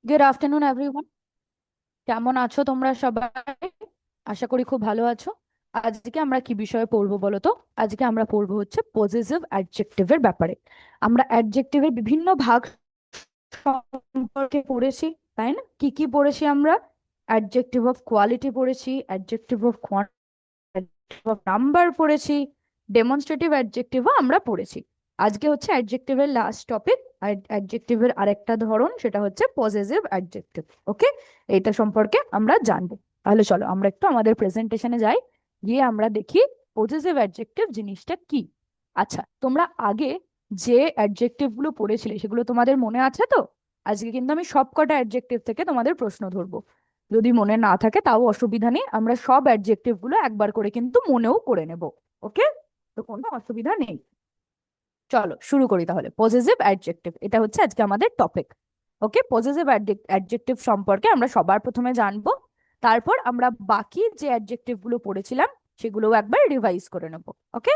Good afternoon everyone. কেমন আছো তোমরা সবাই? আশা করি খুব ভালো আছো। আজকে আমরা কি বিষয়ে পড়বো বলো তো? আজকে আমরা পড়বো হচ্ছে পজেসিভ অ্যাডজেক্টিভের ব্যাপারে। আমরা অ্যাডজেক্টিভের বিভিন্ন ভাগ সম্পর্কে পড়েছি, তাই না? কি কি পড়েছি আমরা? অ্যাডজেক্টিভ অফ কোয়ালিটি পড়েছি, অ্যাডজেক্টিভ অফ নাম্বার পড়েছি, ডেমনস্ট্রেটিভ অ্যাডজেক্টিভও আমরা পড়েছি। আজকে হচ্ছে অ্যাডজেক্টিভের লাস্ট টপিক। অ্যাডজেক্টিভের আরেকটা ধরন, সেটা হচ্ছে পজেসিভ অ্যাডজেক্টিভ। ওকে, এইটা সম্পর্কে আমরা জানবো। তাহলে চলো আমরা একটু আমাদের প্রেজেন্টেশনে যাই, গিয়ে আমরা দেখি পজেসিভ অ্যাডজেক্টিভ জিনিসটা কি। আচ্ছা, তোমরা আগে যে অ্যাডজেক্টিভ গুলো পড়েছিলে সেগুলো তোমাদের মনে আছে তো? আজকে কিন্তু আমি সবকটা অ্যাডজেক্টিভ থেকে তোমাদের প্রশ্ন ধরবো। যদি মনে না থাকে তাও অসুবিধা নেই, আমরা সব অ্যাডজেক্টিভ গুলো একবার করে কিন্তু মনেও করে নেব। ওকে, তো কোনো অসুবিধা নেই। চলো শুরু করি তাহলে। পজেসিভ অ্যাডজেক্টিভ, এটা হচ্ছে আজকে আমাদের টপিক। ওকে, পজেসিভ অ্যাডজেক্টিভ সম্পর্কে আমরা সবার প্রথমে জানবো। তারপর আমরা বাকি যে অ্যাডজেক্টিভ গুলো পড়েছিলাম সেগুলোও একবার রিভাইজ করে নেব। ওকে,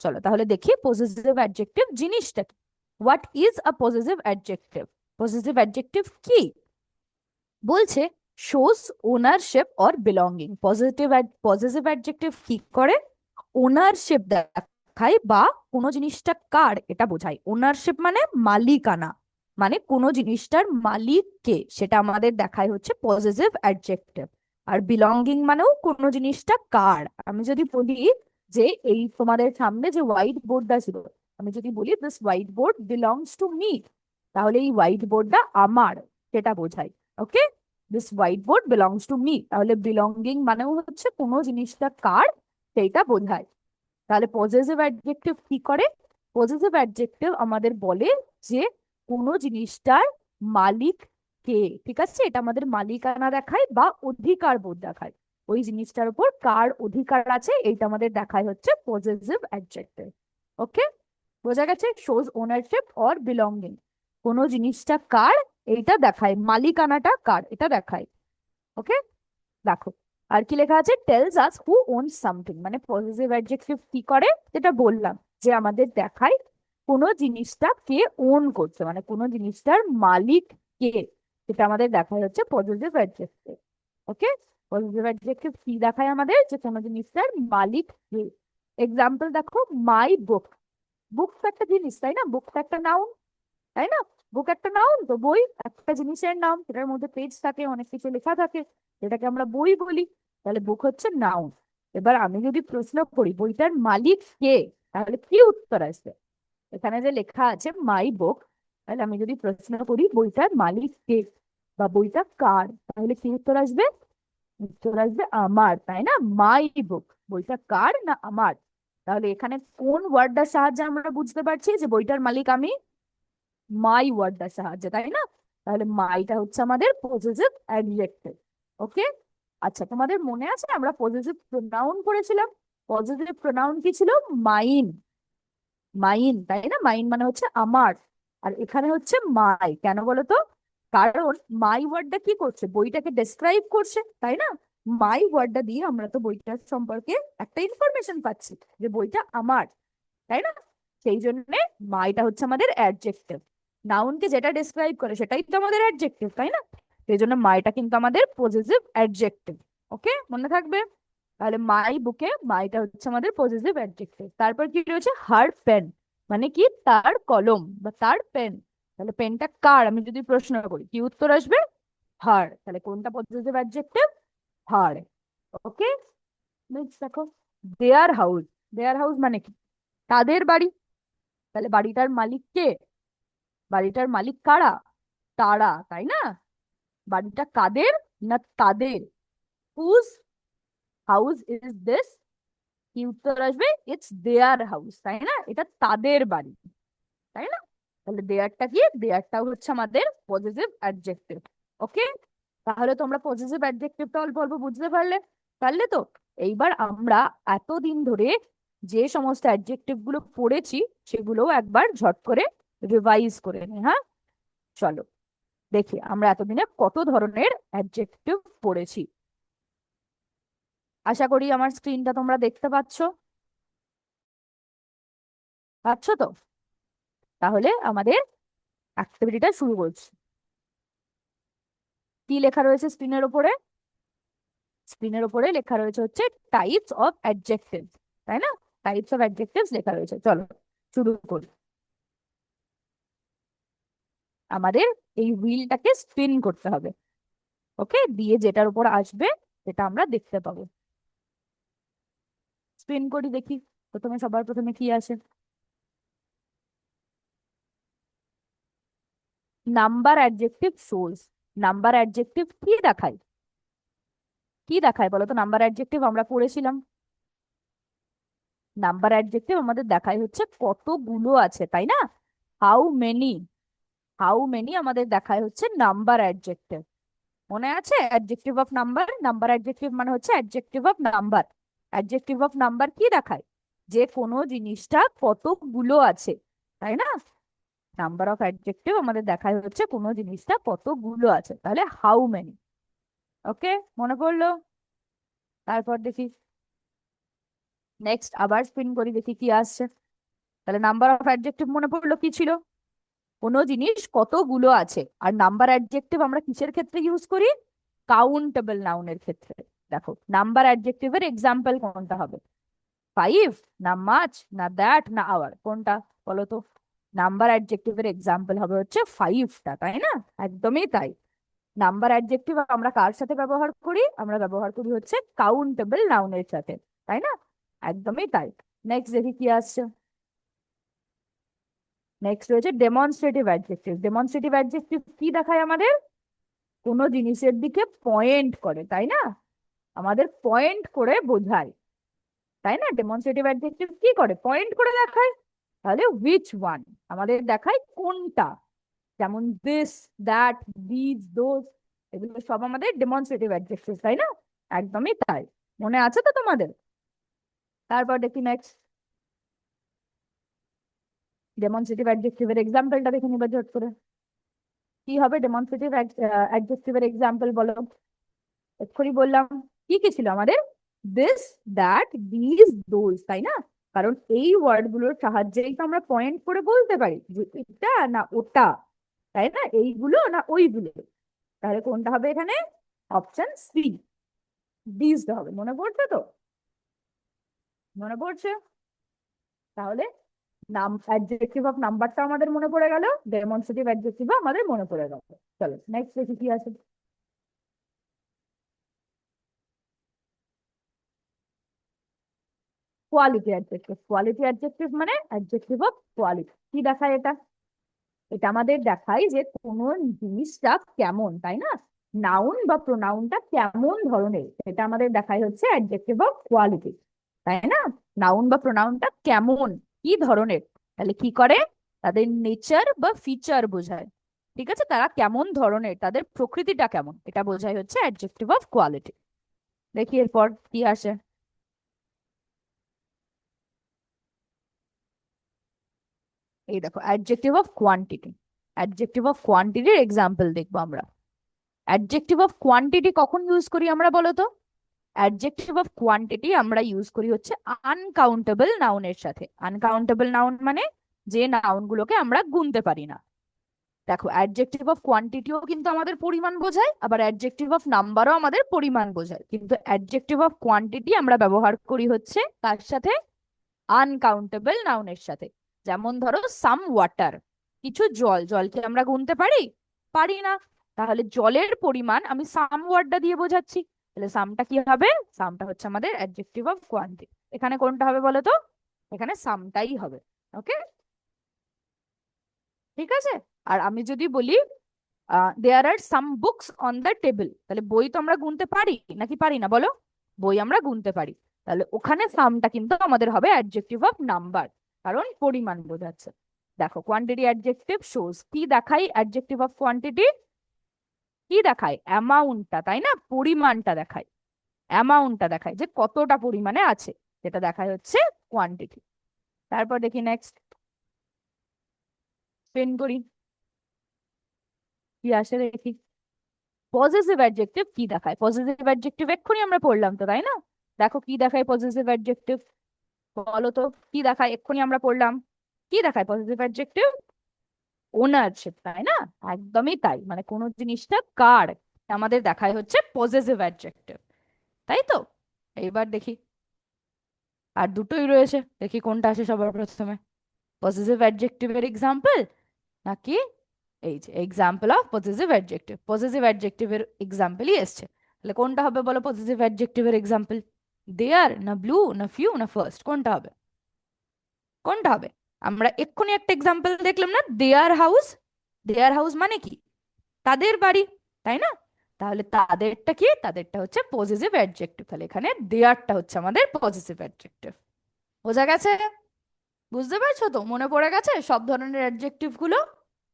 চলো তাহলে দেখি পজেসিভ অ্যাডজেক্টিভ জিনিসটা কি। What is a possessive adjective? Possessive adjective কি বলছে? Shows ownership or belonging. Positive adjective কি করে? ওনারশিপ দেখায় বা কোনো জিনিসটা কার এটা বোঝায়। ওনারশিপ মানে মালিকানা, মানে কোনো জিনিসটার মালিক কে সেটা আমাদের দেখায় হচ্ছে পজিটিভ অ্যাডজেক্টিভ। আর বিলঙ্গিং মানেও কোনো জিনিসটা কার। আমি যদি বলি যে এই তোমাদের সামনে যে হোয়াইট বোর্ডটা ছিল, আমি যদি বলি this white board belongs to me, তাহলে এই হোয়াইট বোর্ডটা আমার, সেটা বোঝায়। Okay, this white board belongs to me, তাহলে বিলঙ্গিং মানেও হচ্ছে কোনো জিনিসটা কার সেইটা বোঝায়। তাহলে পজেসিভ অ্যাডজেক্টিভ কি করে? পজেসিভ অ্যাডজেক্টিভ আমাদের বলে যে কোনো জিনিসটার মালিক কে। ঠিক আছে, এটা আমাদের মালিকানা দেখায় বা অধিকার বোধ দেখায়। ওই জিনিসটার উপর কার অধিকার আছে এইটা আমাদের দেখায় হচ্ছে পজেসিভ অ্যাডজেক্টিভ। ওকে, বোঝা গেছে? শোজ ওনারশিপ অর বিলঙ্গিং, কোনো জিনিসটা কার এইটা দেখায়, মালিকানাটা কার এটা দেখায়। ওকে, দেখো আর কি লেখা আছে, টেলস আস হু ওনস সামথিং। মানে পজিটিভ অ্যাডজেক্টিভ কি করে, যেটা বললাম যে আমাদের দেখায় কোনো জিনিসটা কে ওন করছে, মানে কোনো জিনিসটার মালিক কে, এটা আমাদের দেখায় হচ্ছে পজিটিভ অ্যাডজেক্টিভ। ওকে, পজিটিভ অ্যাডজেক্টিভ কি দেখায় আমাদের, যে কোনো জিনিসটার মালিক কে। এক্সাম্পল দেখো, মাই বুক। বুক তো একটা জিনিস, তাই না? বুক তো একটা নাউন, তাই না? বুক একটা নাউন, তো বই একটা জিনিসের নাম, সেটার মধ্যে পেজ থাকে, অনেক কিছু লেখা থাকে, যেটাকে আমরা বই বলি। তাহলে বুক হচ্ছে নাউন। এবার আমি যদি প্রশ্ন করি বইটার মালিক কে, তাহলে কি উত্তর আসবে? এখানে যে লেখা আছে মাই বুক, তাহলে আমি যদি প্রশ্ন করি বইটার মালিক কে বা বইটা কার, তাহলে কি উত্তর আসবে? উত্তর আসবে আমার, তাই না? মাই বুক, বইটা কার না আমার। তাহলে এখানে কোন ওয়ার্ডটার সাহায্যে আমরা বুঝতে পারছি যে বইটার মালিক আমি? মাই ওয়ার্ডটার সাহায্যে, তাই না? তাহলে মাইটা হচ্ছে আমাদের পজেসিভ অ্যাডজেক্টিভ। ওকে, আচ্ছা তোমাদের মনে আছে আমরা পজেসিভ প্রোনাউন পড়েছিলাম? পজেসিভ প্রোনাউন কি ছিল? মাইন। মাইন, তাই না? মাইন মানে হচ্ছে আমার। আর এখানে হচ্ছে মাই, কেন বলো তো? কারণ মাই ওয়ার্ডটা কি করছে, বইটাকে ডেসক্রাইব করছে, তাই না? মাই ওয়ার্ডটা দিয়ে আমরা তো বইটার সম্পর্কে একটা ইনফরমেশন পাচ্ছি যে বইটা আমার, তাই না? সেই জন্য মাইটা হচ্ছে আমাদের অ্যাডজেক্টিভ। নাউনকে যেটা ডেসক্রাইব করে সেটাই তো আমাদের অ্যাডজেক্টিভ, তাই না? সেই জন্য মাইটা কিন্তু আমাদের পজেসিভ অ্যাডজেক্টিভ। ওকে, মনে থাকবে। তাহলে মাই বুকে মাইটা হচ্ছে আমাদের পজেসিভ অ্যাডজেক্টিভ। তারপর কি রয়েছে, হার পেন, মানে কি? তার কলম বা তার পেন। তাহলে পেনটা কার আমি যদি প্রশ্ন করি, কি উত্তর আসবে? হার। তাহলে কোনটা পজেসিভ অ্যাডজেক্টিভ? হার। ওকে, নেক্সট দেখো, দেয়ার হাউস। দেয়ার হাউস মানে কি? তাদের বাড়ি। তাহলে বাড়িটার মালিক কে? বাড়িটার মালিক কারা? তারা, তাই না? বাড়িটা কাদের না তাদের? Whose house is this? কি উত্তর আসবে? ইটস দেয়ার হাউস, তাই না? এটা তাদের বাড়ি, তাই না? তাহলে দেয়ারটা কি? দেয়ারটাও হচ্ছে আমাদের পজিটিভ অ্যাডজেক্টিভ। ওকে, তাহলে তোমরা পজিটিভ অ্যাডজেক্টিভটা অল্প অল্প বুঝতে পারলে? পারলে তো? এইবার আমরা এতদিন ধরে যে সমস্ত অ্যাডজেক্টিভ গুলো পড়েছি সেগুলো একবার ঝট করে রিভাইজ করে নি। হ্যাঁ, চলো দেখি আমরা এতদিনে কত ধরনের অ্যাডজেক্টিভ পড়েছি। আশা করি আমার স্ক্রিনটা তোমরা দেখতে পাচ্ছ। পাচ্ছ তো? তাহলে আমাদের অ্যাক্টিভিটিটা শুরু করছি। কি লেখা রয়েছে স্ক্রিনের ওপরে? স্ক্রিনের ওপরে লেখা রয়েছে হচ্ছে টাইপস অফ অ্যাডজেক্টিভ, তাই না? টাইপস অফ অ্যাডজেক্টিভস লেখা রয়েছে। চলো শুরু করি। আমাদের এই হুইলটাকে স্পিন করতে হবে। ওকে, দিয়ে যেটার উপর আসবে সেটা আমরা দেখতে পাবো। স্পিন করি দেখি। প্রথমে সবার প্রথমে কি আসে? Number adjective shows. Number adjective কি দেখায়? কি দেখায় বলো তো? নাম্বার অ্যাডজেক্টিভ আমরা পড়েছিলাম। নাম্বার অ্যাডজেক্টিভ আমাদের দেখায় হচ্ছে কতগুলো আছে, তাই না? How many. হাউ মেনি আমাদের দেখায় হচ্ছে নাম্বার অ্যাডজেক্টিভ। মনে আছে? Adjective of number, number adjective মানে হচ্ছে adjective of number. Adjective of number কি দেখায়? যে কোনো জিনিসটা কতগুলো আছে, তাই না? নাম্বার অফ অ্যাডজেক্টিভ আমাদের দেখায় হচ্ছে কোনো জিনিসটা কতগুলো আছে, তাহলে হাউ মেনি। ওকে, মনে পড়লো? তারপর দেখি নেক্সট, আবার স্পিন করি দেখি কি আসছে। তাহলে নাম্বার অফ অ্যাডজেক্টিভ মনে পড়লো কি ছিল? কোনো জিনিস কতগুলো আছে। আর নাম্বার অ্যাডজেক্টিভ আমরা কিসের ক্ষেত্রে ইউজ করি? কাউন্টেবল নাউনের ক্ষেত্রে। দেখো নাম্বার অ্যাডজেক্টিভের এক্সাম্পল কোনটা হবে? 5, না মাচ, না দ্যাট, না আওয়ার, কোনটা বলো তো? নাম্বার অ্যাডজেক্টিভের এক্সাম্পল হবে হচ্ছে 5টা, তাই না? একদমই তাই। নাম্বার অ্যাডজেক্টিভ আমরা কার সাথে ব্যবহার করি? আমরা ব্যবহার করি হচ্ছে কাউন্টেবল নাউনের সাথে, তাই না? একদমই তাই। নেক্সট দেখি কি আসছে। নেক্সট রয়েছে ডেমনস্ট্রেটিভ অ্যাডজেক্টিভ। ডেমনস্ট্রেটিভ অ্যাডজেক্টিভ কি দেখায় আমাদের? কোনো জিনিসের দিকে পয়েন্ট করে, তাই না? আমাদের পয়েন্ট করে বোঝায়, তাই না? ডেমনস্ট্রেটিভ অ্যাডজেক্টিভ কি করে? পয়েন্ট করে দেখায়। তাহলে হুইচ ওয়ান আমাদের দেখায় কোনটা। যেমন দিস, দ্যাট, দিস, দোজ, এগুলো সব আমাদের ডেমনস্ট্রেটিভ অ্যাডজেক্টিভ, তাই না? একদমই তাই। মনে আছে তো তোমাদের? তারপর দেখি নেক্সট, ডেমনস্ট্রেটিভ অ্যাডজেক্টিভের এক্সাম্পলটা দেখে নিবা ঝট করে। কি হবে ডেমনস্ট্রেটিভ অ্যাডজেক্টিভের এক্সাম্পল বলো? এক্ষুনি বললাম কি কি ছিল আমাদের? দিস, দ্যাট, দিস, দোজ, তাই না? কারণ এই ওয়ার্ড গুলোর সাহায্যেই তো আমরা পয়েন্ট করে বলতে পারি যে এটা না ওটা, তাই না? এইগুলো না ওইগুলো। তাহলে কোনটা হবে এখানে? অপশন সি, দিস হবে। মনে পড়ছে তো? মনে পড়ছে? তাহলে নাম অ্যাডজেক্টিভ অফ নাম্বারটা আমাদের মনে পড়ে গেল, ডেমনস্ট্রেটিভ অ্যাডজেক্টিভ আমাদের মনে পড়ে গেল। চলো নেক্সট দেখি কি আছে। Quality adjective. কোয়ালিটি অ্যাডজেক্টিভ মানে অ্যাডজেক্টিভ অফ কোয়ালিটি। কি দেখায় এটা? এটা আমাদের দেখায় যে কোন জিনিসটা কেমন, তাই না? নাউন বা প্রোনাউনটা কেমন ধরনের, এটা আমাদের দেখায় হচ্ছে অ্যাডজেক্টিভ অফ কোয়ালিটি, তাই না? নাউন বা প্রোনাউনটা কেমন, কি ধরনের, তাহলে কি করে? তাদের নেচার বা ফিচার বোঝায়। ঠিক আছে, তারা কেমন ধরনের, তাদের প্রকৃতিটা কেমন, এটা বোঝায় হচ্ছে অ্যাডজেক্টিভ অফ কোয়ালিটি। দেখি এরপর কি আসে। এই দেখো adjective of quantity. Adjective of কোয়ান্টিটির এক্সাম্পল দেখবো আমরা। অ্যাডজেক্টিভ অফ কোয়ান্টিটি কখন ইউজ করি আমরা বলো তো? অ্যাডজেক্টিভ অফ কোয়ান্টিটি আমরা ইউজ করি হচ্ছে আনকাউন্টেবল নাউনের সাথে। আনকাউন্টেবল নাউন মানে যে নাউন গুলোকে আমরা গুনতে পারি না। দেখো অ্যাডজেক্টিভ অফ কোয়ান্টিটিও কিন্তু আমাদের পরিমাণ বোঝায়, আবার অ্যাডজেক্টিভ অফ নাম্বারও আমাদের পরিমাণ বোঝায়, কিন্তু অ্যাডজেক্টিভ অফ কোয়ান্টিটি আমরা ব্যবহার করি হচ্ছে কার সাথে? আনকাউন্টেবল নাউনের সাথে। যেমন ধরো সাম ওয়াটার, কিছু জল, জলকে আমরা গুনতে পারি? পারি না। তাহলে জলের পরিমাণ আমি সাম ওয়ার্ডটা দিয়ে বোঝাচ্ছি। তাহলে সামটা কি হবে? সামটা হচ্ছে আমাদের অ্যাডজেক্টিভ অফ কোয়ান্টিটি। এখানে কোনটা হবে বলো তো? এখানে সামটাই হবে। ওকে, ঠিক আছে। আর আমি যদি বলি there are some books on the table, তাহলে বই তো আমরা গুনতে পারি নাকি পারি না বলো? বই আমরা গুনতে পারি। তাহলে ওখানে সামটা কিন্তু আমাদের হবে অ্যাডজেক্টিভ অফ নাম্বার, কারণ পরিমাণ বোঝাচ্ছে। দেখো কোয়ান্টিটি অ্যাডজেক্টিভ শোজ কি দেখাই? অ্যাডজেক্টিভ অফ কোয়ান্টিটি কি দেখায়? অ্যামাউন্টটা, তাই না? পরিমাণটা দেখায়। অ্যামাউন্টটা দেখায় যে কতটা পরিমাণে আছে, যেটা দেখায় হচ্ছে কোয়ান্টিটি। তারপর দেখি নেক্সট, পেন করি কি আসে দেখি। পজেসিভ অ্যাডজেক্টিভ কি দেখায়? পজেসিভ অ্যাডজেক্টিভ এক্ষুনি আমরা পড়লাম তো, তাই না? দেখো কি দেখায় পজেসিভ অ্যাডজেক্টিভ, বলো তো কি দেখায়? এক্ষুনি আমরা পড়লাম। কি দেখায় পজেসিভ অ্যাডজেক্টিভ? ওনারশিপ, তাই না? একদমই তাই, মানে কোনো জিনিসটা কার, আমাদের দেখায় হচ্ছে পজেসিভ অ্যাডজেক্টিভ, তাই তো? এইবার দেখি, আর দুটোই রয়েছে, দেখি কোনটা আসে সবার প্রথমে, পজেসিভ অ্যাডজেক্টিভের এক্সাম্পল নাকি এই যে example of possessive adjective. Possessive অ্যাডজেক্টিভের এক্সাম্পলই এসছে, তাহলে কোনটা হবে বলো পজেসিভ অ্যাডজেক্টিভের এক্সাম্পল? দেয়ার না ব্লু না ফিউ না ফার্স্ট, কোনটা হবে? কোনটা হবে? আমরা এক্ষুনি একটা এক্সাম্পল দেখলাম না, দেয়ার হাউস। দেয়ার হাউস মানে কি? তাদের বাড়ি, তাই না? তাহলে তাদেরটা কি? তাদেরটা হচ্ছে পজেসিভ অ্যাডজেক্টিভ, তাহলে এখানে দেয়ারটা হচ্ছে আমাদের পজেসিভ অ্যাডজেক্টিভ। বোঝা গেছে? বুঝতে পারছো তো? মনে পড়ে গেছে সব ধরনের অ্যাডজেক্টিভ গুলো?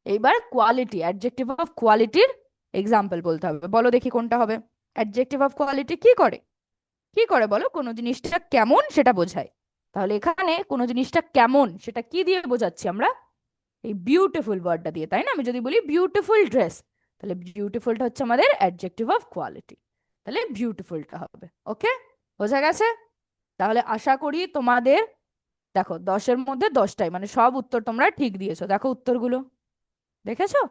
এইবার কোয়ালিটি, অ্যাডজেক্টিভ অফ কোয়ালিটির এক্সাম্পল বলতে হবে, বলো দেখি কোনটা হবে? অ্যাডজেক্টিভ অফ কোয়ালিটি কি করে? কি করে বলো? কোনো জিনিসটা কেমন সেটা বোঝায়। তাহলে এখানে কোনো জিনিসটা কেমন সেটা কি দিয়ে বোঝাচ্ছি আমরা? এই বিউটিফুল ওয়ার্ডটা দিয়ে, তাই না? আমি যদি বলি বিউটিফুল ড্রেস, তাহলে বিউটিফুলটা হচ্ছে আমাদের অ্যাডজেক্টিভ অফ কোয়ালিটি, তাহলে বিউটিফুলটা হবে। ওকে, বোঝা গেছে? তাহলে আশা করি তোমাদের, দেখো 10-এর মধ্যে 10টাই, মানে সব উত্তর তোমরা ঠিক দিয়েছো, দেখো উত্তরগুলো, দেখেছো?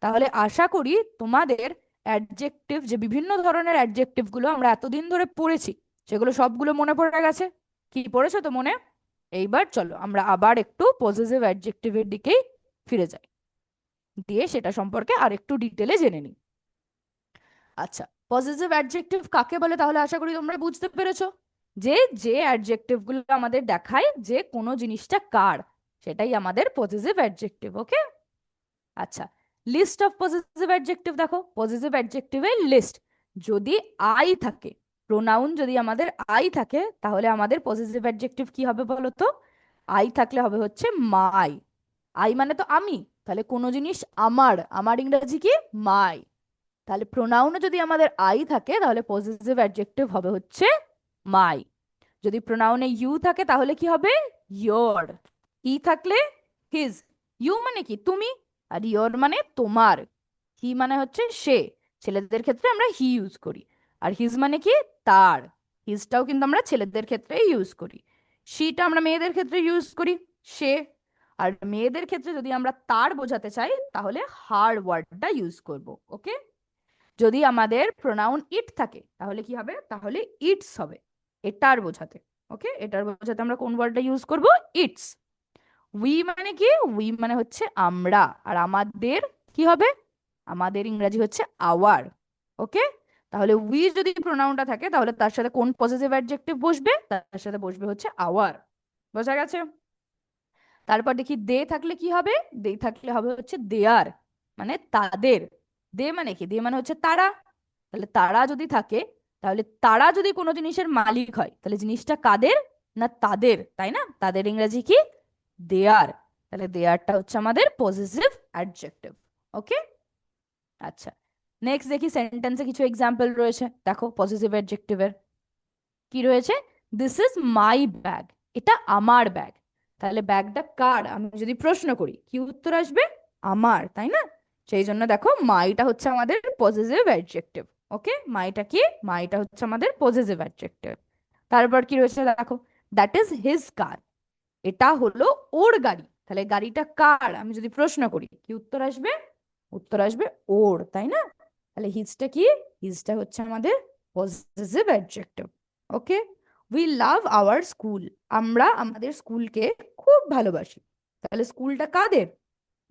তাহলে আশা করি তোমাদের অ্যাডজেক্টিভ, যে বিভিন্ন ধরনের অ্যাডজেক্টিভ গুলো আমরা এতদিন ধরে পড়েছি, সেগুলো সবগুলো মনে পড়ে গেছে। কি পড়েছো তো মনে? এইবার চলো আমরা আবার একটু পজেসিভ অ্যাডজেক্টিভের দিকেই ফিরে যাই, দিয়ে সেটা সম্পর্কে আর একটু ডিটেলে জেনে নিই। আচ্ছা, পজেসিভ অ্যাডজেক্টিভ কাকে বলে তাহলে আশা করি তোমরা বুঝতে পেরেছো, যে যে অ্যাডজেক্টিভ গুলো আমাদের দেখায় যে কোনো জিনিসটা কার, সেটাই আমাদের পজেসিভ অ্যাডজেক্টিভ। ওকে, আচ্ছা, লিস্ট অফ পজেসিভ অ্যাডজেক্টিভ দেখো, পজেসিভ অ্যাডজেক্টিভের লিস্ট, যদি আই থাকে, প্রোনাউন যদি আমাদের আই থাকে, তাহলে আমাদের পজেসিভ অ্যাডজেক্টিভ কি হবে বলো তো? আই থাকলে হবে হচ্ছে মাই। আই মানে তো আমি, তাহলে কোনো জিনিস আমার, আমার ইংরেজি কি? মাই। তাহলে প্রোনাউনে যদি আমাদের আই থাকে তাহলে পজেসিভ অ্যাডজেক্টিভ হবে হচ্ছে মাই। যদি প্রোনাউনে ইউ থাকে তাহলে কি হবে? ইয়োর। হি থাকলে হিজ। ইউ মানে কি? তুমি। আর ইয়োর মানে তোমার। হি মানে হচ্ছে সে, ছেলেদের ক্ষেত্রে আমরা হি ইউজ করি। আর হিজ মানে কি? তার। হিজটাও কিন্তু আমরা ছেলেদের ক্ষেত্রে ইউজ করি। শিটা আমরা মেয়েদের ক্ষেত্রে ইউজ করি, সে। আর মেয়েদের ক্ষেত্রে যদি আমরা তার বোঝাতে চাই তাহলে হার ওয়ার্ডটা ইউজ করব। ওকে, যদি আমাদের প্রোনাউন ইট থাকে তাহলে কি হবে? তাহলে ইটস হবে, এটার বোঝাতে। ওকে, এটার বোঝাতে আমরা কোন ওয়ার্ডটা ইউজ করব? ইটস। উই মানে কি? উই মানে হচ্ছে আমরা, আর আমাদের কি হবে? আমাদের ইংরেজি হচ্ছে আওয়ার। ওকে, তাহলে উই যদি প্রোনাউনটা থাকে তাহলে তার সাথে কোন পজেসিভ অ্যাডজেক্টিভ বসবে? তার সাথে বসবে হচ্ছে আওয়ার। বোঝা গেছে? তারপর দেখি দে থাকলে কি হবে? দে থাকলে হবে হচ্ছে দেয়ার, মানে তাদের। দে মানে কি? দে মানে হচ্ছে তারা। তাহলে তারা যদি থাকে, তাহলে তারা যদি কোনো জিনিসের মালিক হয় তাহলে জিনিসটা কাদের? না তাদের, তাই না? তাদের ইংরেজি কি? দেয়ার। তাহলে দেয়ারটা হচ্ছে আমাদের পজেসিভ অ্যাডজেক্টিভ। ওকে, আচ্ছা, নেক্সট দেখি সেন্টেন্সে কিছু এক্সাম্পল রয়েছে, দেখো পজেসিভ অ্যাডজেক্টিভের কি রয়েছে। দিস ইজ মাই ব্যাগ, এটা আমার ব্যাগ। তাহলে ব্যাগটা কার আমি যদি প্রশ্ন করি, কি উত্তর আসবে? আমার, তাই না? সেই জন্য দেখো মাইটা হচ্ছে আমাদের পজেসিভ অ্যাডজেক্টিভ। ওকে, মাইটা কি? মাইটা হচ্ছে আমাদের পজেসিভ অ্যাডজেক্টিভ। তারপর কি রয়েছে দেখো, দ্যাট ইজ হিজ কার, এটা হলো ওর গাড়ি। তাহলে গাড়িটা কার আমি যদি প্রশ্ন করি, কি উত্তর আসবে? উত্তর আসবে ওর, তাই না? তাহলে হিজটা কি? হিজটা হচ্ছে আমাদের possessive adjective. Okay, we love our school, আমরা আমাদের স্কুলকে খুব ভালোবাসি। তাহলে স্কুলটা কাদের?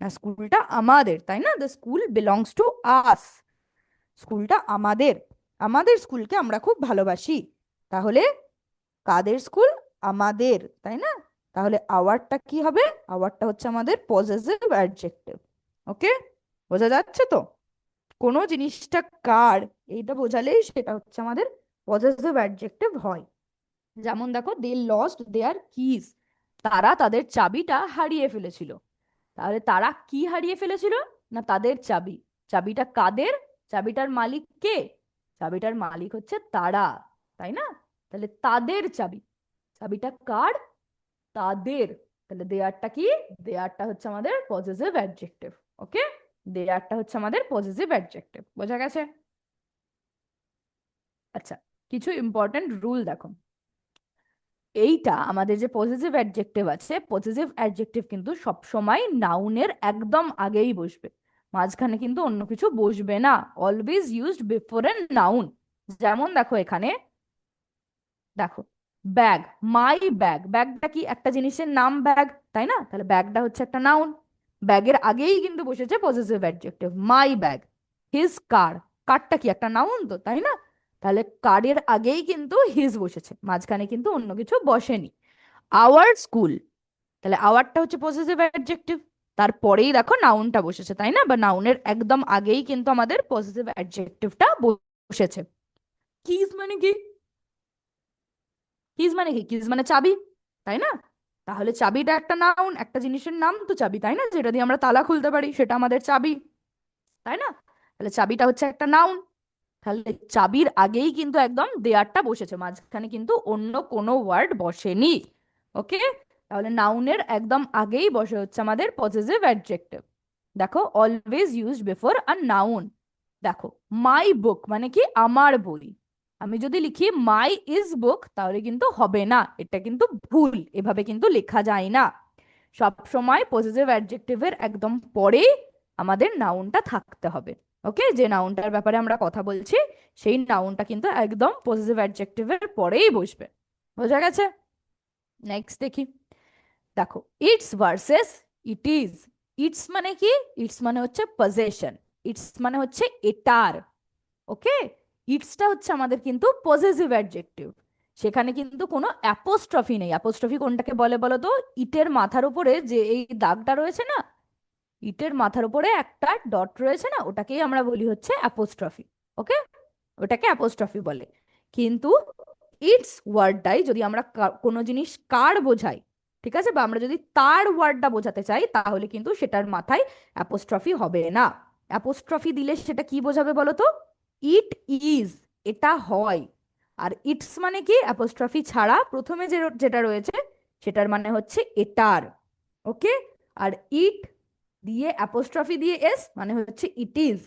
না স্কুলটা আমাদের, তাই না? The school belongs to us, স্কুলটা আমাদের, আমাদের স্কুলকে আমরা খুব ভালোবাসি। তাহলে কাদের স্কুল? আমাদের, তাই না? তাহলে আওয়ারটা কি হবে? আওয়ারটা হচ্ছে আমাদের পজেসিভ অ্যাডজেক্টিভ। ওকে, বোঝা যাচ্ছে তো? কোনো জিনিসটা কার এইটা বোঝালেই সেটা হচ্ছে আমাদের পজেসিভ অ্যাডজেক্টিভ হয়। যেমন দেখো, দে লস্ট দেয়ার কিজ, তারা তাদের চাবিটা হারিয়ে ফেলেছিল। তাহলে তারা কি হারিয়ে ফেলেছিল? না তাদের চাবি। চাবিটা কাদের? চাবিটার মালিক কে? চাবিটার মালিক হচ্ছে তারা, তাই না? তাহলে তাদের চাবি, চাবিটা কার? তাদের। তাহলে দেয়ারটা কি? দেয়ারটা হচ্ছে আমাদের পজেসিভ অ্যাডজেক্টিভ। ওকে, দেয়ারটা হচ্ছে আমাদের পজেসিভ অ্যাডজেক্টিভ। বোঝা গেছে? আচ্ছা, কিছু ইম্পর্টেন্ট রুল দেখো। এইটা আমাদের যে পজেসিভ অ্যাডজেক্টিভ আছে, পজেসিভ অ্যাডজেক্টিভ কিন্তু সবসময় নাউনের একদম আগেই বসবে। মাঝখানে কিন্তু অন্য কিছু বসবে না। Always used before a noun. যেমন দেখো এখানে, দেখো ব্যাগ, মাই ব্যাগ, ব্যাগটা কি একটা জিনিসের নাম ব্যাগ, তাই না? তাহলে ব্যাগটা হচ্ছে একটা নাউন। ব্যাগের আগেই কিন্তু বসেছে possessive adjective my bag. His car, কারটা কি একটা নাউন তো, তাই না? তাহলে কারের আগেই কিন্তু হিজ বসেছে, মাঝখানে কিন্তু অন্য কিছু বসেনি। আওয়ার স্কুল, তাহলে আওয়ারটা হচ্ছে পজেসিভ অ্যাডজেক্টিভ, তারপরেই দেখো নাউনটা বসেছে, তাই না? বা নাউনের একদম আগেই কিন্তু আমাদের পজেসিভ অ্যাডজেক্টিভটা বসেছে। কিজ মানে কি? কিজ মানে কি? কিজ মানে চাবি, তাই না? তাহলে চাবিটা একটা নাউন, একটা জিনিসের নাম তো চাবি, তাই না? যেটা দিয়ে আমরা তালা খুলতে পারি সেটা আমাদের চাবি, তাই না? তাহলে চাবিটা হচ্ছে একটা নাউন। তাহলে চাবির আগেই কিন্তু একদম দেয়ারটা বসেছে, মাঝখানে কিন্তু অন্য কোনো ওয়ার্ড বসেনি। ওকে, তাহলে নাউনের একদম আগেই বসে হচ্ছে আমাদের পজেসিভ অ্যাডজেক্টিভ। দেখো always used before a noun. দেখো মাই বুক মানে কি? আমার বই। আমি যদি লিখি মাই ইজ বুক তাহলে কিন্তু হবে না, এটা কিন্তু ভুল, এভাবে কিন্তু লেখা যায় না। সব সময় পজেসিভ অ্যাডজেক্টিভের একদম পরেই আমাদের নাউনটা থাকতে হবে। ওকে, যে নাউনটার ব্যাপারে আমরা কথা বলছি সেই নাউনটা কিন্তু একদম পজেসিভ অ্যাডজেক্টিভের পরেই বসবে। বোঝা গেছে? নেক্সট দেখি। দেখো it's versus it is. It's মানে কি? ইটস মানে হচ্ছে পজেশন, ইটস মানে হচ্ছে এটার। ওকে, ইটসটা হচ্ছে আমাদের কিন্তু পজেসিভ অ্যাডজেক্টিভ, সেখানে কিন্তু কোনো অ্যাপোস্ট্রফি নেই। অ্যাপোস্ট্রফি কোনটাকে বলে বলো তো? ইটের মাথার উপরে যে এই দাগটা রয়েছে না, ইটের মাথার উপরে একটা ডট রয়েছে না, ওটাকেই আমরা বলি হচ্ছে অ্যাপোস্ট্রফি। ওকে, ওটাকে অ্যাপোস্ট্রফি বলে। কিন্তু ইটস ওয়ার্ডটাই যদি আমরা কোনো জিনিস কার বোঝাই, ঠিক আছে, বা আমরা যদি তার ওয়ার্ডটা বোঝাতে চাই তাহলে কিন্তু সেটার মাথায় অ্যাপোস্ট্রফি হবে না। অ্যাপোস্ট্রফি দিলে সেটা কি বোঝাবে বলো তো? ইট ইজ, এটা হয়। আর ইটস মানে কি? অ্যাপোস্ট্রফি ছাড়া প্রথমে যেটা রয়েছে সেটার মানে হচ্ছে এটার। ওকে, আর ইট দিয়ে অ্যাপোস্ট্রফি দিয়ে এস মানে হচ্ছে ইট ইজ।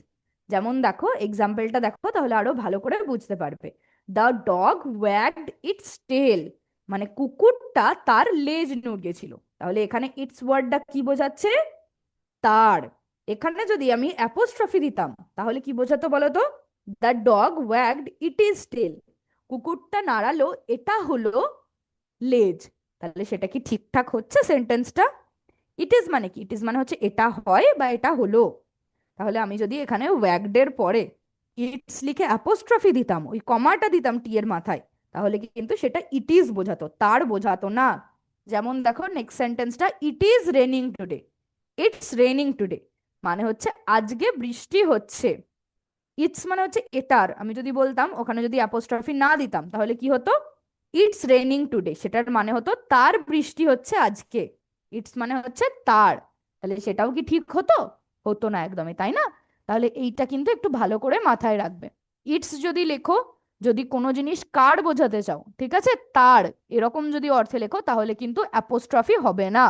যেমন দেখো এক্সাম্পলটা দেখো তাহলে আরো ভালো করে বুঝতে পারবে। দ্য ডগ ওয়াগড ইটস টেল, মানে কুকুরটা তার লেজ নড়িয়েছিল। তাহলে এখানে ইটস ওয়ার্ডটা কি বোঝাচ্ছে? তার। এখানে যদি আমি অ্যাপোস্ট্রফি দিতাম তাহলে কি বোঝাতো বলো তো? দ্য ডগ ওয়াগড ইট ইজ টেল, কুকুরটা নাড়ালো, এটা হলো লেজ। তাহলে সেটা কি ঠিকঠাক হচ্ছে সেন্টেন্সটা? ইট ইজ মানে কি? ইট ইজ মানে হচ্ছে এটা হয় বা এটা হলো। তাহলে আমি যদি এখানে ওয়াগডের পরে ইটস লিখে অ্যাপোস্ট্রফি দিতাম, ওই কমাটা দিতাম টি এর মাথায়, তাহলে কিন্তু সেটা ইট ইজ বোঝাতো, তার বোঝাতো না। যেমন দেখো নেক্সট সেন্টেন্সটা, it is raining today. It's raining today মানে হচ্ছে আজকে বৃষ্টি হচ্ছে। ইটস মানে হচ্ছে এটার, আমি যদি বলতাম ওখানে যদি অ্যাপোস্ট্রফি না দিতাম তাহলে কি হতো? ইটস রেনিং টুডে, সেটার মানে হতো তার বৃষ্টি হচ্ছে আজকে। ইটস মানে হচ্ছে তার, তাহলে সেটাও কি ঠিক হতো? হতো না একদমই, তাই না? তাহলে এইটা কিন্তু একটু ভালো করে মাথায় রাখবে। ইটস যদি লেখো, যদি কোনো জিনিস কার বোঝাতে চাও, ঠিক আছে, তার এরকম যদি অর্থে লেখো তাহলে কিন্তু অ্যাপোস্ট্রফি হবে না।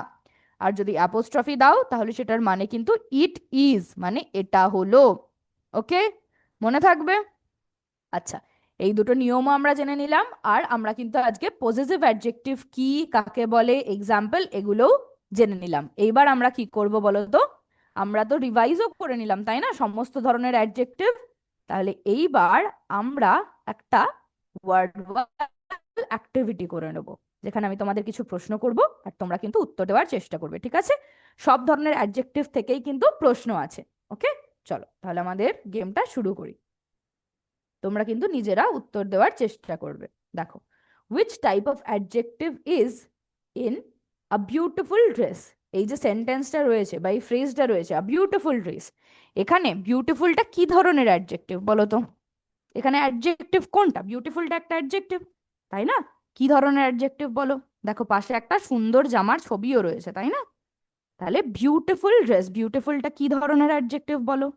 আর যদি অ্যাপোস্ট্রফি দাও তাহলে সেটার মানে কিন্তু ইট ইজ, মানে এটা হলো। ওকে, মনে থাকবে? আচ্ছা, এই দুটো নিয়মও আমরা জেনে নিলাম। আর আমরা কিন্তু আজকে পজেসিভ অ্যাডজেক্টিভ কি, কাকে বলে, এক্সাম্পল এগুলোও জেনে নিলাম। এইবার আমরা কি করব বলো তো? আমরা তো রিভাইজও করে নিলাম, তাই না, সমস্ত ধরনের অ্যাডজেক্টিভ। তাহলে এইবার আমরা একটা ওয়ার্ড অ্যাক্টিভিটি করে নেব, যেখানে আমি তোমাদের কিছু প্রশ্ন করব আর তোমরা কিন্তু উত্তর দেওয়ার চেষ্টা করবে, ঠিক আছে? সব ধরনের অ্যাডজেক্টিভ থেকেই কিন্তু প্রশ্ন আছে। ওকে, চলো তাহলে আমাদের গেমটা শুরু করি। তোমরা কিন্তু নিজেরা উত্তর দেওয়ার চেষ্টা করবে। দেখো, which type of adjective is in a beautiful dress. এই যে সেন্টেন্সটা রয়েছে বা এই ফ্রেজটা রয়েছে আ বিউটিফুল ড্রেস, এখানে বিউটিফুলটা কি ধরনের অ্যাডজেক্টিভ বলো তো? এখানে অ্যাডজেক্টিভ কোনটা? বিউটিফুলটা একটা অ্যাডজেক্টিভ, তাই না? কি ধরনের অ্যাডজেক্টিভ বলো? দেখো পাশে একটা সুন্দর জামার ছবিও রয়েছে, তাই না? তাহলে বিউটিফুল ড্রেস, বিউটিফুলটা কি ধরনের অ্যাডজেক্টিভ বলো?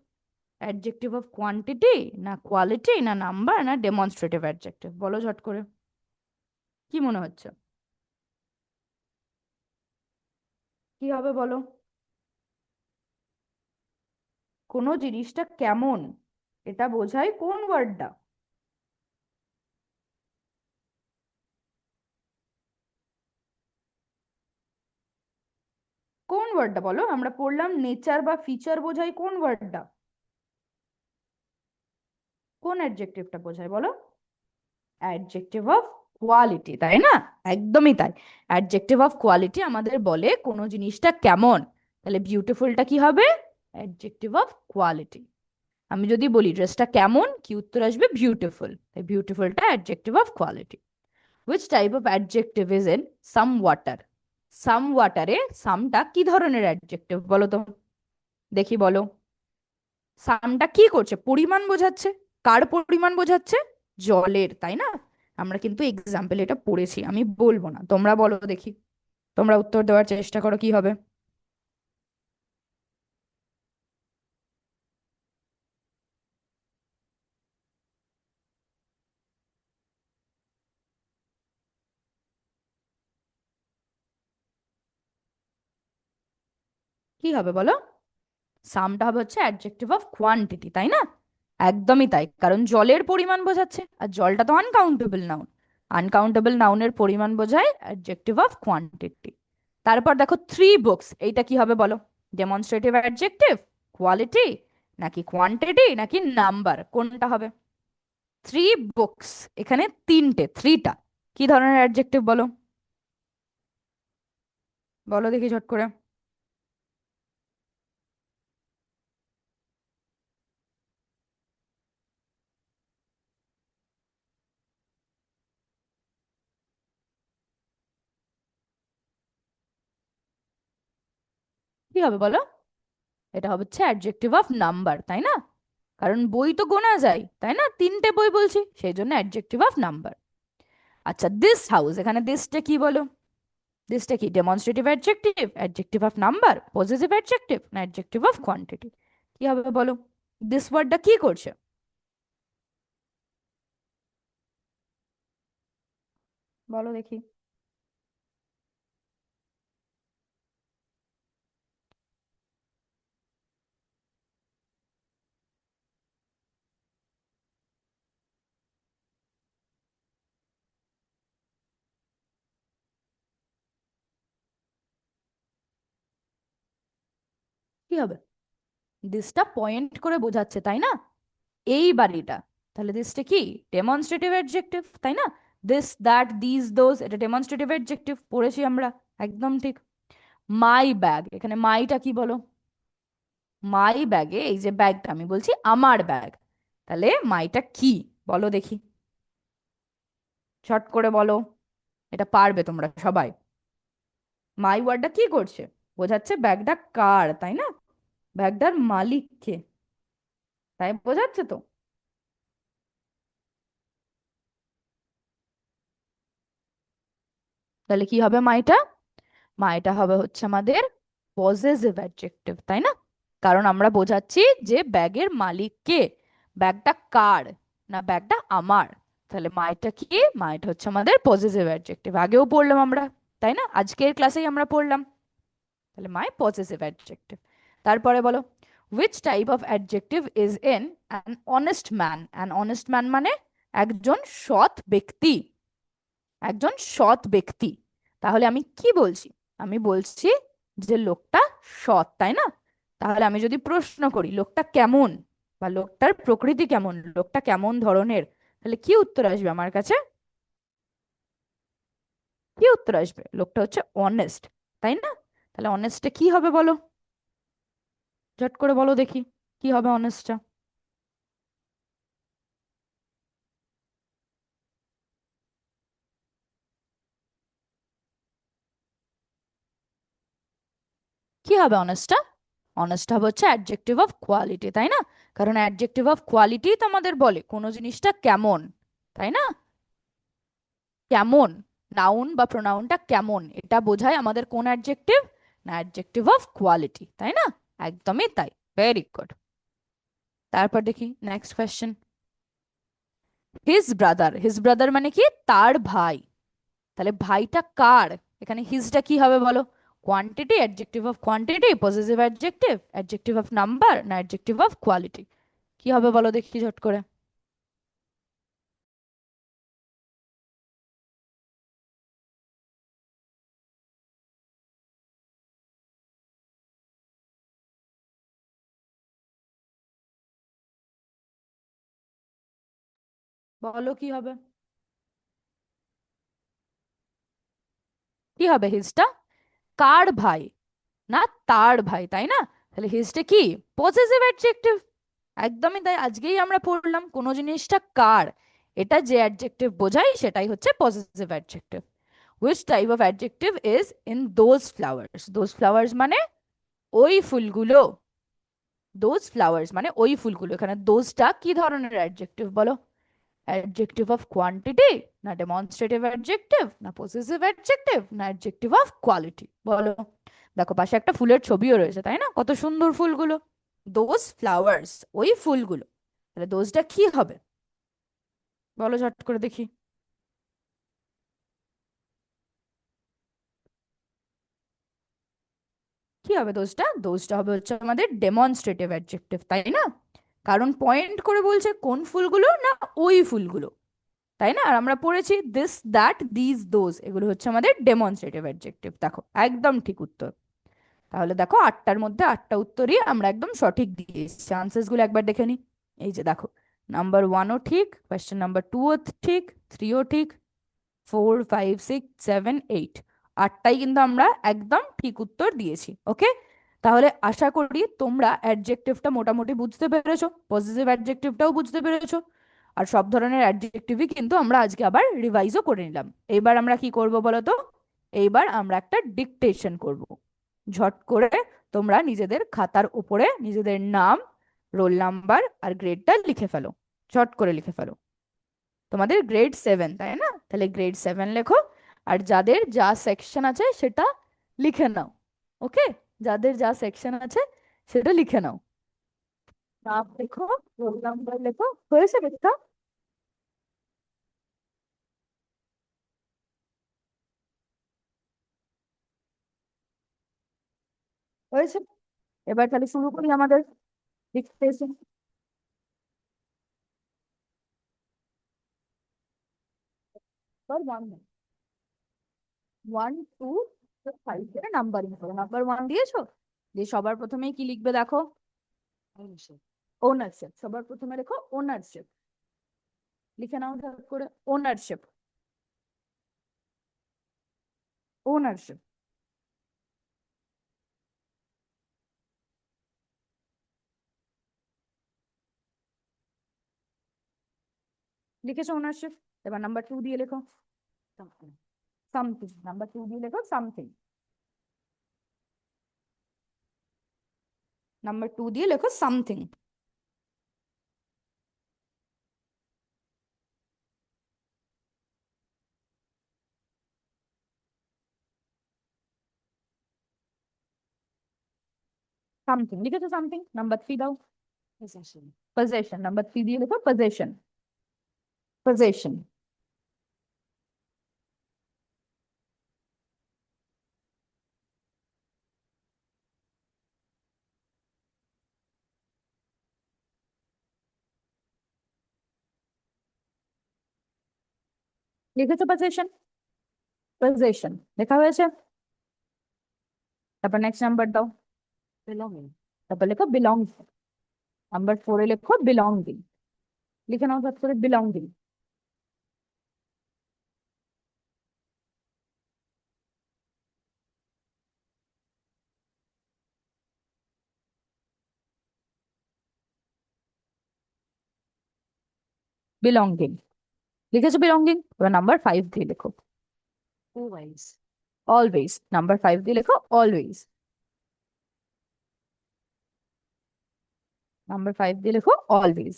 অ্যাডজেক্টিভ অফ কোয়ান্টিটি, না কোয়ালিটি, না নাম্বার, না ডেমনস্ট্রেটিভ অ্যাডজেক্টিভ? বলো ঝট করে, কি মনে হচ্ছে কি হবে বলো? কোনো জিনিসটা কেমন এটা বোঝায় কোন ওয়ার্ডটা? কোন ওয়ার্ডটা বলো, আমরা পড়লাম নেচার বা ফিচার বোঝায় কোন ওয়ার্ডটা, কোন অ্যাডজেক্টিভটা বোঝায় বলো? অ্যাডজেক্টিভ অফ কোয়ালিটি, তাই না? একদমই তাই। অ্যাডজেক্টিভ অফ কোয়ালিটি আমাদের বলে কোনো জিনিসটা কেমন। তাহলে বিউটিফুলটা কি হবে? Adjective of quality. আমি যদি বলি ড্রেসটা কেমন, কি উত্তর আসবে? বিউটিফুল। তাই বিউটিফুলটা adjective of quality. Which type of adjective is in some water? Some ওয়াটারে সামটা কি ধরনের অ্যাডজেক্টিভ বলো তো, দেখি বলো। সামটা কি করছে? পরিমাণ বোঝাচ্ছে। কার পরিমাণ বোঝাচ্ছে? জলের, তাই না? আমরা কিন্তু এক্সাম্পল এটা পড়েছি, আমি বলবো না, তোমরা বলো দেখি। তোমরা উত্তর দেওয়ার চেষ্টা করো, কি হবে? কি হবে বলো? সামটা হবে হচ্ছে অ্যাডজেক্টিভ অফ কোয়ান্টিটি, তাই না? একদমই তাই, কারণ জলের পরিমাণ বোঝাচ্ছে, আর জলটা তো আনকাউন্টেবল নাউন। আনকাউন্টেবল নাউনের পরিমাণ বোঝায় অ্যাডজেক্টিভ অফ কোয়ান্টিটি। তারপর দেখো থ্রি বুকস, এইটা কি হবে বলো? ডেমনস্ট্রেটিভ অ্যাডজেক্টিভ, কোয়ালিটি, নাকি কোয়ান্টিটি, নাকি নাম্বার, কোনটা হবে? থ্রি বুকস, এখানে তিনটে, থ্রিটা কি ধরনের অ্যাডজেক্টিভ বলো? বলো দেখি ঝট করে। কি হবে বলো? এটা হচ্ছে অ্যাডজেক্টিভ অফ নাম্বার, তাই না? কারণ বই তো গোনা যায়, তাই না? তিনটে বই বলছি, সেই জন্য অ্যাডজেক্টিভ অফ নাম্বার। আচ্ছা দিস হাউস, এখানে দিসটা কি বলো? দিসটা কি demonstrative adjective, adjective of number, positive adjective, না অ্যাডজেক্টিভ অফ কোয়ান্টিটি? কি হবে বলো? দিস ওয়ার্ডটা কি করছে? বলো দেখি। কি হবে? দিসটা পয়েন্ট করে বোঝাচ্ছে, তাই না? এই বাড়িটা। তাহলে দিসটা কি ডেমনস্ট্রেটিভ অ্যাডজেক্টিভ, তাই না? দিস, দ্যাট, দিস, দোজ, এটা ডেমনস্ট্রেটিভ অ্যাডজেক্টিভ, পড়েছি আমরা। একদম ঠিক। মাই ব্যাগ, এখানে মাইটা কি বলো? মাই ব্যাগে, এই যে ব্যাগটা, আমি বলছি আমার ব্যাগ, তাহলে মাইটা কি বলো দেখি, শর্ট করে বলো। এটা পারবে তোমরা সবাই। মাই ওয়ার্ডটা কি করছে? বোঝাচ্ছে ব্যাগটা কার, তাই না? ব্যাগটার মালিককে, তাই বোঝাচ্ছে তো। তাহলে কি হবে মাইটা? মাইটা হবে হচ্ছে আমাদের পজেসিভ অ্যাডজেক্টিভ, তাই না? কারণ আমরা বোঝাচ্ছি যে ব্যাগের মালিক কে, ব্যাগটা কার, না ব্যাগটা আমার। তাহলে মাইটা কি? মাইটা হচ্ছে আমাদের পজেসিভ অ্যাডজেক্টিভ, আগেও পড়লাম আমরা, তাই না? আজকের ক্লাসেই আমরা পড়লাম। তাহলে মাই পজেসিভ অ্যাডজেক্টিভ। তারপরে বলো, which type of adjective is in an honest man? An honest man মানে একজন সৎ ব্যক্তি, একজন সৎ ব্যক্তি। তাহলে আমি কি বলছি? আমি বলছি যে লোকটা সৎ, তাই না? তাহলে আমি যদি প্রশ্ন করি লোকটা কেমন, বা লোকটার প্রকৃতি কেমন, লোকটা কেমন ধরনের, তাহলে কি উত্তর আসবে আমার কাছে? কি উত্তর আসবে? লোকটা হচ্ছে অনেস্ট, তাই না? তাহলে অনেস্টটা কি হবে বলো? ঝট করে বলো দেখি, কি হবে অনেস্টটা? কি হবে অনেস্টটা? অনেস্ট হবে হচ্ছে অ্যাডজেক্টিভ অফ কোয়ালিটি, তাই না? কারণ অ্যাডজেক্টিভ অফ কোয়ালিটি তো আমাদের বলে কোনো জিনিসটা কেমন, তাই না? কেমন, নাউন বা প্রোনাউনটা কেমন, এটা বোঝায় আমাদের কোন অ্যাডজেক্টিভ? না অ্যাডজেক্টিভ অফ কোয়ালিটি, তাই না? একদমই তাই। Very good. তারপর দেখি next question. His brother, his brother মানে কি? তার ভাই। তাহলে ভাইটা কার? এখানে হিজটা কি হবে বলো? Quantity, adjective of quantity, positive adjective, adjective of number, না অ্যাডজেক্টিভ অফ কোয়ালিটি? কি হবে বলো দেখি ঝট করে। বলো কি হবে? কি হবে হিজটা? কার ভাই, না তার ভাই, তাই না? তাহলে হিজটা কি? Possessive adjective. একদমই তাই, আজকেই আমরা পড়লাম কোনো জিনিসটা কার, এটা যে অ্যাডজেক্টিভ বোঝায় সেটাই হচ্ছে possessive adjective. Which type of adjective is in those flowers? Those flowers মানে ওই ফুলগুলো। দোজ ফ্লাওয়ার্স মানে ওই ফুলগুলো। এখানে দোজটা কি ধরনের অ্যাডজেক্টিভ বলো? অ্যাডজেক্টিভ অফ কোয়ান্টিটি, না ডেমনস্ট্রেটিভ অ্যাডজেক্টিভ, না পসেসিভ অ্যাডজেক্টিভ, না অ্যাডজেক্টিভ অফ কোয়ালিটি? বলো। দেখো পাশে একটা ফুলের ছবিও রয়েছে, তাই না? কত সুন্দর ফুলগুলো। দোজ ফ্লাওয়ার্স, ওই ফুলগুলো। তাহলে দোজটা কি হবে? বলো ঝট করে দেখি। কি হবে দোজটা? দোজটা হবে হচ্ছে আমাদের ডেমনস্ট্রেটিভ অ্যাডজেক্টিভ, তাই না? কারণ পয়েন্ট করে বলছে কোন ফুলগুলো, না ওই ফুলগুলো, তাই না? আর আমরা পড়েছি দিস, দ্যাট, দিস, দোজ, এগুলো হচ্ছে আমাদের ডেমনস্ট্রেটিভ অ্যাডজেক্টিভ। দেখো একদম ঠিক উত্তর। তাহলে দেখো আটটার মধ্যে আটটা উত্তরই আমরা একদম সঠিক দিয়েছি। চান্সেস গুলো একবার দেখে নি। এই যে দেখো, নাম্বার ওয়ানও ঠিক, কোয়েশ্চেন নাম্বার টুও ঠিক, থ্রিও ঠিক, 4, 5, 6, 7, 8, আটটাই কিন্তু আমরা একদম ঠিক উত্তর দিয়েছি। ওকে, তাহলে আশা করি তোমরা অ্যাডজেক্টিভটা মোটামুটি বুঝতে পেরেছো, পজিটিভ অ্যাডজেক্টিভটাও বুঝতে পেরেছো। আর সব ধরনের অ্যাডজেক্টিভই কিন্তু আমরা আজকে আবার রিভাইজও করে নিলাম। এইবার আমরা কি করব বলো তো? এইবার আমরা একটা ডিকটেশন করব। ঝট করে তোমরা নিজেদের খাতার উপরে নিজেদের নাম, রোল নাম্বার আর গ্রেডটা লিখে ফেলো। ঝট করে লিখে ফেলো। তোমাদের গ্রেড 7, তাই না? তাহলে গ্রেড 7 লেখো। আর যাদের যা সেকশন আছে সেটা লিখে নাও। ওকে, যাদের যা সেকশন আছে সেটা লিখে নাও। নাম লেখো, রোল নাম্বার লেখো। হয়েছে বেটা? হয়েছে। এবার তাহলে শুরু করি আমাদের ডিসকাশন। ওয়ান, 1, 2, 5 নাম্বারিং করো। নাম্বার 1 দিয়েছো, দিয়ে সবার প্রথমেই কি লিখবে দেখো? ওনারশিপ। সবার প্রথমে লেখো ওনারশিপ। লিখে নাও ঝট করে, ওনারশিপ। ওনারশিপ। লিখেছো ওনারশিপ। এবার নাম্বার 2 দিয়ে লেখো সামথিং। নাম্বার 2 দিয়ে লেখো সামথিং। নাম্বার 2 দিয়ে লেখো সামথিং। সামথিং লিখেছো সামথিং। নাম্বার 3 দাও। পজেশন। নাম্বার 3 দিয়ে লেখো পজেশন। পজেশন। লিখেছো পজেশন। পজেশন লেখা হয়েছে। তারপর নেক্সট নাম্বার দাও। বিলংিং। তারপর লেখো বিলংস। নাম্বার 4 লেখো বিলংিং। লিখে নাও ঝট করে বিলংিং। বিলংিং লিখেছো বিলংিং। এবার নাম্বার 5 দিয়ে লেখো অলওয়েজ। নাম্বার 5 দিয়ে লেখো অলওয়েজ। নাম্বার 5 দিয়ে লেখো অলওয়েজ।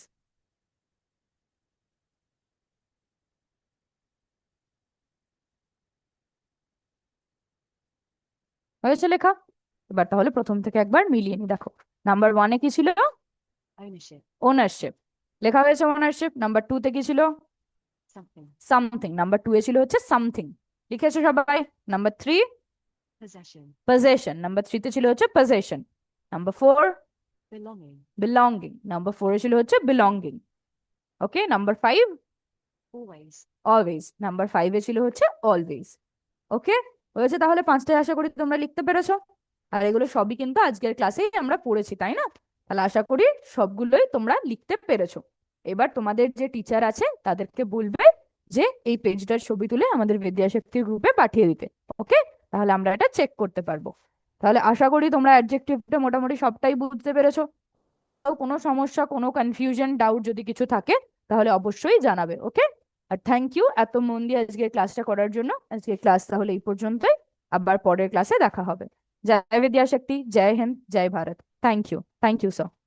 হয়েছে লেখা? এবার তাহলে প্রথম থেকে একবার মিলিয়ে নি। দেখো নাম্বার 1-এ কি ছিল? ওনারশিপ। লেখা হয়েছে ওনারশিপ। নাম্বার 2-তে কি ছিল? সামথিং। নাম্বার 2-এ ছিল হচ্ছে সামথিং। লিখেছো সবাই? Number 3 possession. নাম্বার 3-তে ছিল হচ্ছে পজেশন। Number 4 belonging. নাম্বার 4-এ ছিল হচ্ছে বিলঙ্গিং। ওকে, নাম্বার 5 অলওয়েজ। নাম্বার 5-এ ছিল হচ্ছে অলওয়েজ। ওকে, হয়েছে। তাহলে পাঁচটায় আশা করি তোমরা লিখতে পেরেছো। আর এগুলো সবই কিন্তু আজকের ক্লাসেই আমরা পড়েছি, তাই না? তাহলে আশা করি সবগুলোই তোমরা লিখতে পেরেছো। এবার তোমাদের যে টিচার আছে তাদেরকে বলবে যে এই পেজটার ছবি তুলে আমাদের বিদ্যাশক্তির গ্রুপে পাঠিয়ে দিতে। ওকে, তাহলে আমরা এটা চেক করতে পারবো। তাহলে আশা করি তোমরা অ্যাডজেক্টিভটা মোটামুটি সবটাই বুঝতে পেরেছো। কোনো সমস্যা, কোনো কনফিউশন, ডাউট যদি কিছু থাকে তাহলে অবশ্যই জানাবে। ওকে, আর থ্যাংক ইউ এত মন দিয়ে আজকে ক্লাসটা করার জন্য। আজকে ক্লাস তাহলে এই পর্যন্তই, আবার পরের ক্লাসে দেখা হবে। জয় বিদ্যাশক্তি, জয় হিন্দ, জয় Bharat. Thank you, thank you sir.